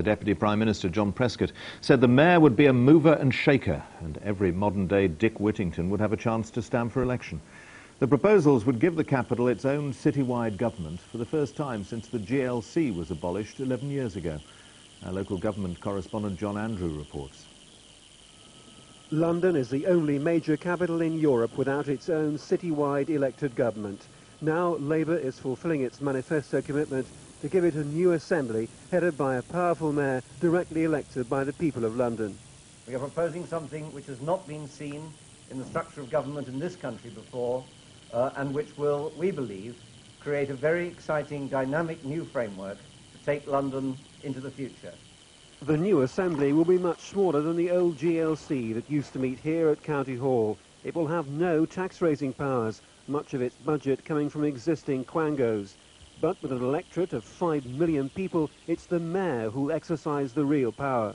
The Deputy Prime Minister, John Prescott, said the mayor would be a mover and shaker and every modern-day Dick Whittington would have a chance to stand for election. The proposals would give the capital its own citywide government for the first time since the GLC was abolished 11 years ago. Our local government correspondent John Andrew reports. London is the only major capital in Europe without its own citywide elected government. Now Labour is fulfilling its manifesto commitment to give it a new assembly headed by a powerful mayor directly elected by the people of London. We are proposing something which has not been seen in the structure of government in this country before and which will, we believe, create a very exciting, dynamic new framework to take London into the future. The new assembly will be much smaller than the old GLC that used to meet here at County Hall. It will have no tax-raising powers, much of its budget coming from existing quangos. But with an electorate of 5 million people, it's the mayor who'll exercise the real power.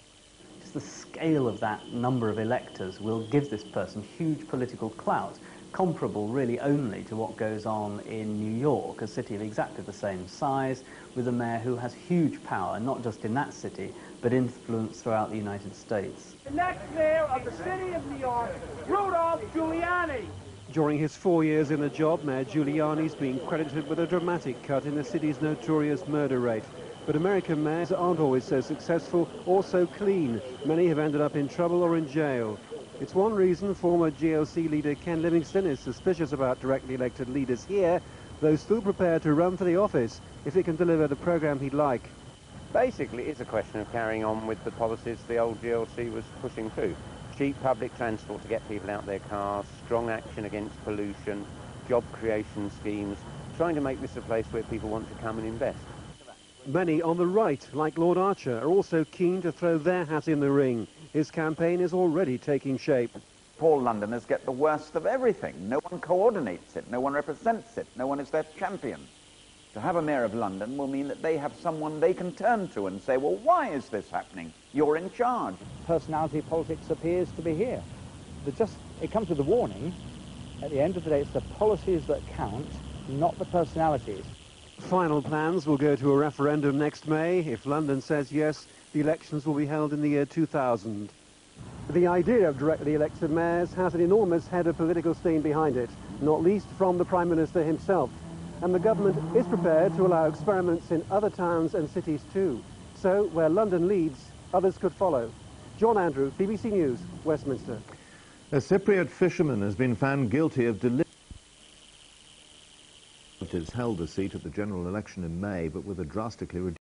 Just the scale of that number of electors will give this person huge political clout, comparable really only to what goes on in New York, a city of exactly the same size, with a mayor who has huge power, not just in that city, but influence throughout the United States. The next mayor of the city of New York, Rudolph Giuliani. During his 4 years in the job, Mayor Giuliani's been credited with a dramatic cut in the city's notorious murder rate. But American mayors aren't always so successful or so clean. Many have ended up in trouble or in jail. It's one reason former GLC leader Ken Livingstone is suspicious about directly elected leaders here, though still prepared to run for the office if it can deliver the programme he'd like. Basically, it's a question of carrying on with the policies the old GLC was pushing through. Cheap public transport to get people out their cars, strong action against pollution, job creation schemes, trying to make this a place where people want to come and invest. Many on the right, like Lord Archer, are also keen to throw their hat in the ring. His campaign is already taking shape. Poor Londoners get the worst of everything. No one coordinates it, no one represents it, no one is their champion. To have a mayor of London will mean that they have someone they can turn to and say, well, why is this happening? You're in charge. Personality politics appears to be here. It comes with a warning. At the end of the day, it's the policies that count, not the personalities. Final plans will go to a referendum next May. If London says yes, the elections will be held in the year 2000. The idea of directly elected mayors has an enormous head of political steam behind it, not least from the Prime Minister himself. And the government is prepared to allow experiments in other towns and cities too. So, where London leads, others could follow. John Andrew, BBC News, Westminster. A Cypriot fisherman has been found guilty of deliberate. Held a seat at the general election in May, but with a drastically reduced